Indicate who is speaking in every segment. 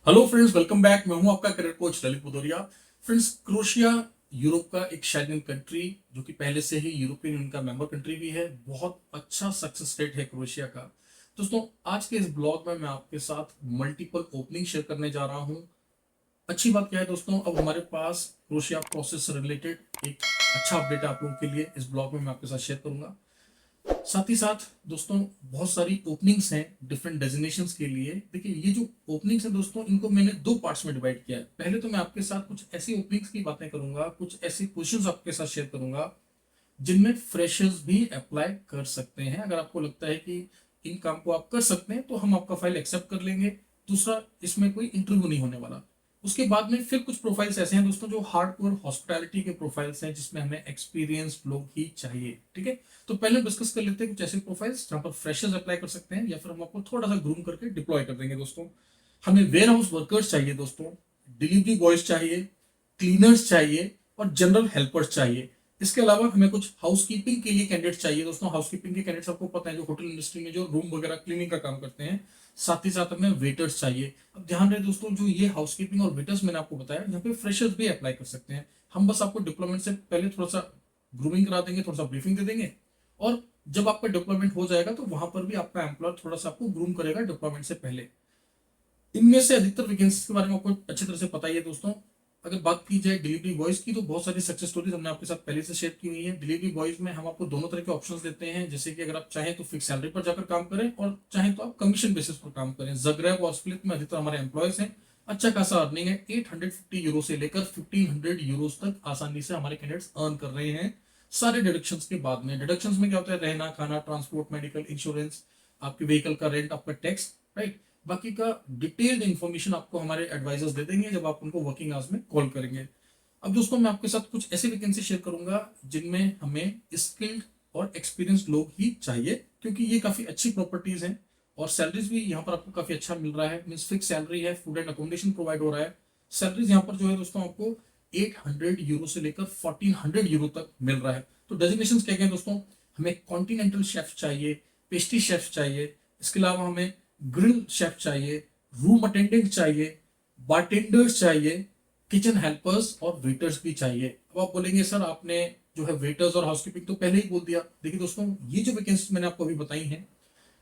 Speaker 1: Hello friends, welcome back. मैं हूं आपका career coach Lalit Bhadauria. Friends, Croatia Europe का एक शेंगन कंट्री जो कि पहले से ही यूरोपियन यूनियन का मेंबर कंट्री भी है। बहुत अच्छा सक्सेस रेट है क्रोएशिया का। दोस्तों, आज के इस ब्लॉग में मैं आपके साथ मल्टीपल ओपनिंग शेयर करने जा रहा हूं। अच्छी बात क्या है दोस्तों, अब हमारे पास क्रोएशिया प्रोसेस से रिलेटेड एक अच्छा अपडेट आप लोगों के लिए इस ब्लॉग में मैं आपके साथ शेयर करूंगा। साथ ही साथ दोस्तों, बहुत सारी ओपनिंग्स हैं डिफरेंट डेजिग्नेशंस के लिए। देखिए, ये जो ओपनिंग्स हैं दोस्तों, इनको मैंने दो पार्ट्स में डिवाइड किया है। पहले तो मैं आपके साथ कुछ ऐसी ओपनिंग्स की बातें करूंगा, कुछ ऐसी पोजीशंस आपके साथ शेयर करूंगा जिनमें फ्रेशर्स भी अप्लाई कर सकते हैं। अगर आपको लगता है कि इन काम को आप कर सकते हैं तो हम आपका फाइल एक्सेप्ट कर लेंगे। दूसरा, इसमें कोई इंटरव्यू नहीं होने वाला। उसके बाद में फिर कुछ प्रोफाइल्स ऐसे हैं दोस्तों जो हार्डकोर हॉस्पिटैलिटी के प्रोफाइल्स हैं, जिसमें हमें एक्सपीरियंस्ड लोग ही चाहिए। ठीक है, तो पहले डिस्कस कर लेते हैं कुछ ऐसे प्रोफाइल्स जहां पर फ्रेशर्स अप्लाई कर सकते हैं, या फिर हम आपको थोड़ा सा ग्रूम करके डिप्लॉय कर देंगे। दोस्तों, हमें वेयर हाउस वर्कर्स चाहिए, दोस्तों डिलीवरी बॉयज चाहिए, क्लीनर्स चाहिए और जनरल हेल्पर्स चाहिए। इसके अलावा हमें कुछ हाउसकीपिंग के लिए कैंडिडेट चाहिए। दोस्तों, हाउसकीपिंग के कैंडिडेट्स आपको पता है, जो होटल इंडस्ट्री में जो रूम वगैरह क्लीनिंग का काम करते हैं। साथ ही साथ हमें वेटर्स चाहिए। अब ध्यान रहे दोस्तों, जो ये हाउसकीपिंग और वेटर्स मैंने आपको बताया, यहाँ पे फ्रेशर्स भी अप्लाई कर सकते हैं। हम बस आपको डिप्लोमेंट से पहले थोड़ा सा ग्रूमिंग करा देंगे, थोड़ा सा ब्रीफिंग दे देंगे, और जब आपका डिप्लोमेंट हो जाएगा तो वहां पर भी आपका एम्प्लॉयर थोड़ा सा आपको ग्रूम करेगा डिप्लोमेंट से पहले। इनमें से अधिकतर वैकेंसीज के बारे में आपको अच्छी तरह से पता ही है दोस्तों। अगर बात की जाए डिलीवरी बॉयज की, तो बहुत सारी सक्सेस स्टोरीज हमने आपके साथ पहले से शेयर की हुई है। डिलीवरी बॉयज में हम आपको दोनों तरह के ऑप्शंस देते हैं, जैसे कि अगर आप चाहें तो फिक्स सैलरी पर जाकर काम करें, और चाहें तो आप कमीशन बेसिस पर काम करें। जग्रेब और स्प्लिट में अधिकतर हमारे एम्प्लॉयज हैं। अच्छा खासा अर्निंग है, 850 यूरो से लेकर 1500 यूरोज तक आसानी से हमारे कैंडिडेट्स अर्न कर रहे हैं, सारे डिडक्शंस के बाद में। डिडक्शंस में क्या होता है? रहना, खाना, ट्रांसपोर्ट, मेडिकल इंश्योरेंस, आपके व्हीकल का रेंट, आपका टैक्स, राइट। बाकी का डिटेल्ड इंफॉर्मेशन आपको हमारे एडवाइजर्स दे देंगे जब आप उनको वर्किंग आवर्स में कॉल करेंगे। अब दोस्तों, मैं आपके साथ कुछ ऐसी वैकेंसी शेयर करूंगा जिनमें हमें स्किल्ड और एक्सपीरियंस्ड लोग ही चाहिए, क्योंकि ये काफी अच्छी प्रॉपर्टीज हैं और सैलरीज भी यहाँ पर आपको काफी अच्छा मिल रहा है। मीन फिक्स सैलरी है, फूड एंड अकोमोडेशन प्रोवाइड हो रहा है। सैलरीज यहाँ पर जो है दोस्तों, आपको 800 यूरो से लेकर 1400 यूरो तक मिल रहा है। तो डेजिग्नेशन क्या क्या है दोस्तों? हमें कॉन्टिनेंटल शेफ चाहिए, पेस्ट्री शेफ चाहिए, इसके अलावा हमें ग्रिल शेफ चाहिए, रूम अटेंडेंट चाहिए, बारटेंडर्स चाहिए, किचन हेल्पर्स और वेटर्स भी चाहिए। अब आप बोलेंगे सर, आपने जो है वेटर्स और हाउसकीपिंग तो पहले ही बोल दिया। देखिए दोस्तों, ये जो वैकेंसी मैंने आपको अभी बताई हैं,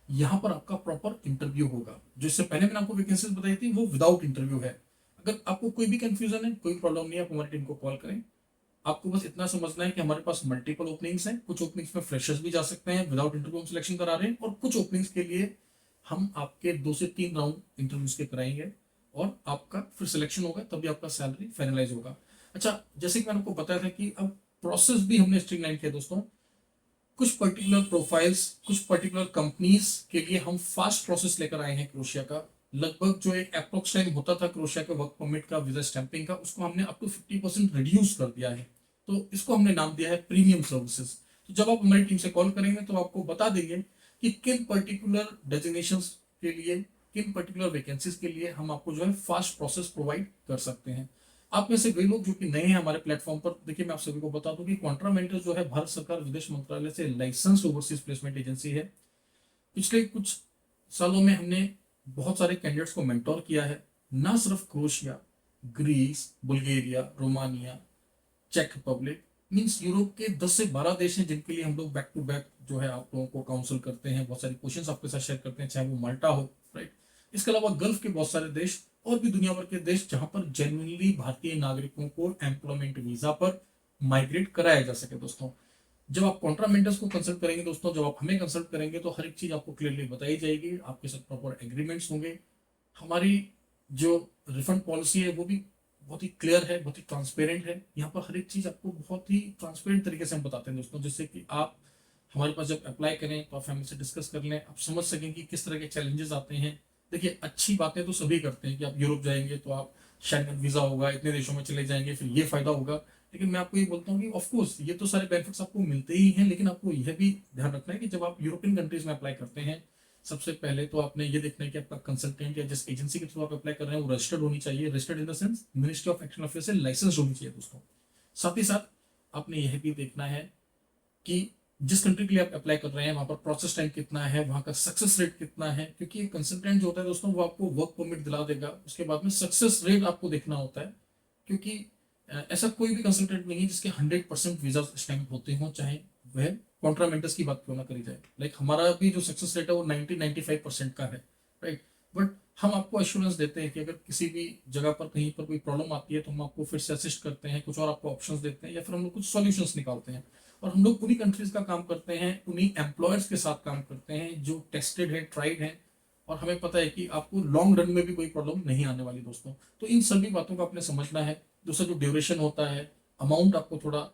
Speaker 1: यहाँ पर आपका प्रॉपर इंटरव्यू होगा। जो इससे पहले मैंने आपको वैकेंसीज बताई थी, वो विदाउट इंटरव्यू है। अगर आपको कोई भी कंफ्यूजन है, कोई प्रॉब्लम नहीं है, आप हमारी टीम को कॉल करें। आपको बस इतना समझना है कि हमारे पास मल्टीपल ओपनिंग्स हैं। कुछ ओपनिंग्स में फ्रेशर्स भी जा सकते हैं, विदाउट इंटरव्यू हम सिलेक्शन करा रहे हैं, और कुछ ओपनिंग्स के लिए हम आपके 2 से 3 राउंड इंटरव्यूज के कराएंगे और आपका फिर सिलेक्शन होगा, तभी आपका सैलरी फाइनलाइज होगा। अच्छा, जैसे कि मैंने आपको बताया था कि अब प्रोसेस भी हमने स्ट्रीमलाइन किया दोस्तों। कुछ पर्टिकुलर प्रोफाइल्स, कुछ पर्टिकुलर कंपनीज के लिए हम फास्ट प्रोसेस लेकर आए हैं क्रोशिया का। लगभग जो एक अप्रोक्स टाइम होता था क्रोशिया के वर्क परमिट का, वीजा स्टैंपिंग का, उसको हमने अप टू 50% रिड्यूस कर दिया है। तो इसको हमने नाम दिया है प्रीमियम सर्विसेज। तो जब आप हमारी टीम से कॉल करेंगे तो आपको बता देंगे कि किन पर्टिकुलर डेजिग्नेशन के लिए, किन पर्टिकुलर वैकेंसीज के लिए हम आपको जो है फास्ट प्रोसेस प्रोवाइड कर सकते हैं। आप में से वे लोग जो कि नए हैं हमारे प्लेटफॉर्म पर, देखिए मैं आप सभी को बता दूं कि क्वांट्रा मेंटर्स जो है भारत सरकार विदेश मंत्रालय से लाइसेंस ओवरसीज प्लेसमेंट एजेंसी है। पिछले कुछ सालों में हमने बहुत सारे कैंडिडेट्स को मेंटोर किया है, ना सिर्फ क्रोशिया, ग्रीस, बुल्गारिया, रोमानिया, चेक रिपब्लिक, मीन्स यूरोप के 10 से 12 देश हैं जिनके लिए हम लोग बैक टू बैक जो है आप लोगों को काउंसिल करते हैं, बहुत सारी क्वेश्चंस आपके साथ शेयर करते हैं, चाहे वो माल्टा हो, राइट। इसके अलावा गल्फ के बहुत सारे देश और भी दुनिया भर के देश जहां पर जेन्युइनली भारतीय नागरिकों को एम्प्लॉयमेंट वीजा पर माइग्रेट कराया जा सके। दोस्तों, जब आप कॉन्ट्रामेंटर्स को कंसल्ट करेंगे दोस्तों, जब आप हमें कंसल्ट करेंगे, तो हर एक चीज आपको क्लियरली बताई जाएगी, आपके साथ प्रॉपर एग्रीमेंट्स होंगे। हमारी जो रिफंड पॉलिसी है वो भी बहुत ही क्लियर है, बहुत ही ट्रांसपेरेंट है। यहाँ पर हर एक चीज आपको बहुत ही ट्रांसपेरेंट तरीके से हम बताते हैं दोस्तों, जिससे कि आप हमारे पास जब अप्लाई करें तो आप फैमिली से डिस्कस कर लें, आप समझ सकें कि किस तरह के चैलेंजेस आते हैं। देखिए, अच्छी बातें तो सभी करते हैं कि आप यूरोप जाएंगे तो आप शेंगन वीजा होगा, इतने देशों में चले जाएंगे, फिर ये फायदा होगा। लेकिन मैं आपको ये बोलता हूँ कि ऑफकोर्स ये तो सारे बेनिफिट्स आपको मिलते ही हैं, लेकिन आपको यह भी ध्यान रखना है कि जब आप यूरोपियन कंट्रीज में अप्लाई करते हैं, सबसे पहले तो आपने ये देखना है कि आपका कंसल्टेंट या जिस एजेंसी के थ्रू आप अप्लाई कर रहे हैं वो रजिस्टर्ड होनी चाहिए। Registered in the sense ministry of action affairs से लाइसेंस होनी चाहिए दोस्तों। साथ ही साथ आपने यह भी देखना है कि जिस कंट्री के लिए आप अप्लाई कर रहे हैं वहां पर प्रोसेस टाइम कितना है, वहां का सक्सेस रेट कितना है, क्योंकि एक कंसल्टेंट जो होता है दोस्तों वो आपको वर्क परमिट दिला देगा, उसके बाद में सक्सेस रेट आपको देखना होता है। क्योंकि ऐसा कोई भी कंसल्टेंट नहीं है जिसके 100% वीजा स्टैम्प होते हों, चाहे वह कॉन्ट्रामेंटर्स की बात क्यों ना करी जाए। लाइक हमारा भी जो सक्सेस रेट है वो 90-95% का है, राइट। बट हम आपको एश्योरेंस देते हैं कि अगर किसी भी जगह पर कहीं पर कोई प्रॉब्लम आती है तो हम आपको फिर से असिस्ट करते हैं, कुछ और आपको ऑप्शंस देते हैं, या फिर हम लोग कुछ सॉल्यूशंस निकालते हैं। और हम लोग उन्हीं कंट्रीज का काम करते हैं, उन्हीं एम्प्लॉयर्स के साथ काम करते हैं जो टेस्टेड है, ट्राइड है, और हमें पता है कि आपको लॉन्ग रन में भी कोई प्रॉब्लम नहीं आने वाली दोस्तों। तो इन सभी बातों को आपने समझना है। दूसरा जो ड्यूरेशन होता है, अमाउंट आपको थोड़ा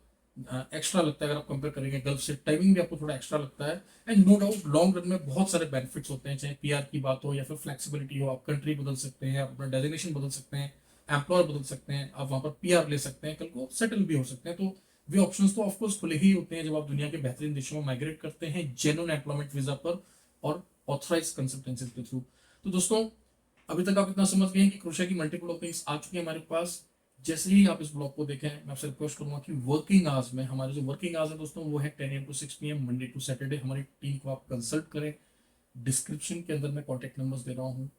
Speaker 1: एक्स्ट्रा लगता है अगर आप कंपेयर करेंगे गल्फ से, टाइमिंग भी आपको थोड़ा एक्स्ट्रा लगता है। And no doubt long run में बहुत सारे बेनिफिट्स होते हैं, चाहे पीआर की बात हो या फिर फ्लेक्सिबिलिटी हो, आप कंट्री बदल सकते हैं, आप अपना डेजिग्नेशन बदल सकते हैं, एम्प्लॉयर बदल सकते हैं, आप वहां पर पीआर ले सकते हैं, कल को सेटल भी हो सकते हैं। तो वे ऑप्शंस तो ऑफकोर्स खुले ही होते हैं जब आप दुनिया के बेहतरीन देशों में माइग्रेट करते हैं जेन्युइन एम्प्लॉयमेंट वीजा पर और ऑथराइज कंसल्टेंसी के थ्रू। तो दोस्तों अभी तक आप इतना समझ गए हैं कि क्रोशिया की मल्टीपल ओपनिंग्स आ चुकी है हमारे पास। जैसे ही आप इस ब्लॉग को देखें मैं आपसे रिक्वेस्ट करूंगा कि वर्किंग आवर्स में, हमारे जो वर्किंग आवर्स है दोस्तों वो है 10 AM to 6 PM Monday to Saturday. हमारी टीम को आप कंसल्ट करें। डिस्क्रिप्शन के अंदर मैं कॉन्टेक्ट नंबर्स दे रहा हूँ।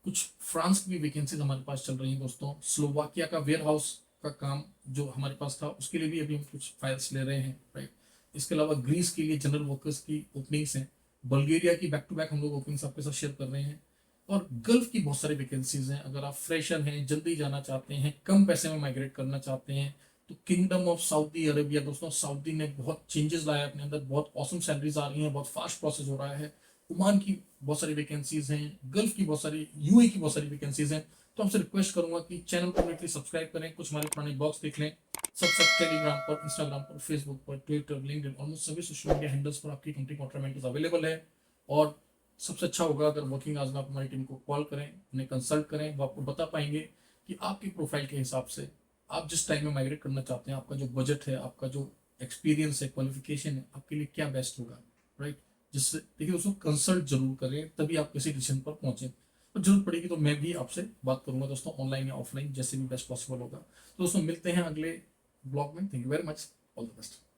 Speaker 1: कुछ फ्रांस की भी वैकेंसीज हमारे पास चल रही हैं दोस्तों। स्लोवाकिया का वेयर हाउस का काम जो हमारे पास था उसके लिए भी अभी हम कुछ फाइल्स ले रहे हैं, राइट। इसके अलावा ग्रीस के लिए जनरल वर्कर्स की ओपनिंग्स हैं। बल्गेरिया की बैक टू बैक हम लोग ओपनिंग्स आपके साथ शेयर कर रहे हैं। और गल्फ की बहुत सारी वैकेंसीज हैं। अगर आप फ्रेशर हैं, जल्दी जाना चाहते हैं, कम पैसे में माइग्रेट करना चाहते हैं, तो किंगडम ऑफ सऊदी अरेबिया दोस्तों, सऊदी ने बहुत चेंजेस लाया अपने अंदर, बहुत ऑसम सैलरीज आ रही हैं, बहुत फास्ट प्रोसेस हो रहा है। ओमान की बहुत सारी वैकेंसीज हैं, गल्फ की बहुत सारी, यूए की बहुत सारी वैकेंसीज हैं। तो आपसे रिक्वेस्ट करूंगा कि चैनल को डेफिनेटली सब्सक्राइब करें, कुछ हमारे पुराने ब्लॉग्स देख लें। सब टेलीग्राम पर, इंस्टाग्राम पर, फेसबुक पर, ट्विटर, लिंक्डइन, ऑलमोस्ट सभी सोशल मीडिया हैंडल्स पर आपकी कंपनी कॉन्ट्रामेंटर्स अवेलेबल है। और सबसे अच्छा होगा अगर वर्किंग आवर्स में आप हमारी टीम को कॉल करें, उन्हें कंसल्ट करें, वो आपको बता पाएंगे कि आपकी प्रोफाइल के हिसाब से आप जिस टाइम में माइग्रेट करना चाहते हैं, आपका जो बजट है, आपका जो एक्सपीरियंस है, क्वालिफिकेशन है, आपके लिए क्या बेस्ट होगा, राइट। जिससे देखिए उसको कंसल्ट जरूर करें, तभी आप किसी डिसीजन पर पहुंचे। और जरूरत पड़ेगी तो मैं भी आपसे बात करूंगा दोस्तों, ऑनलाइन या ऑफलाइन, जैसे भी बेस्ट पॉसिबल होगा। तो दोस्तों मिलते हैं अगले ब्लॉग में। Thank you very much, all the best.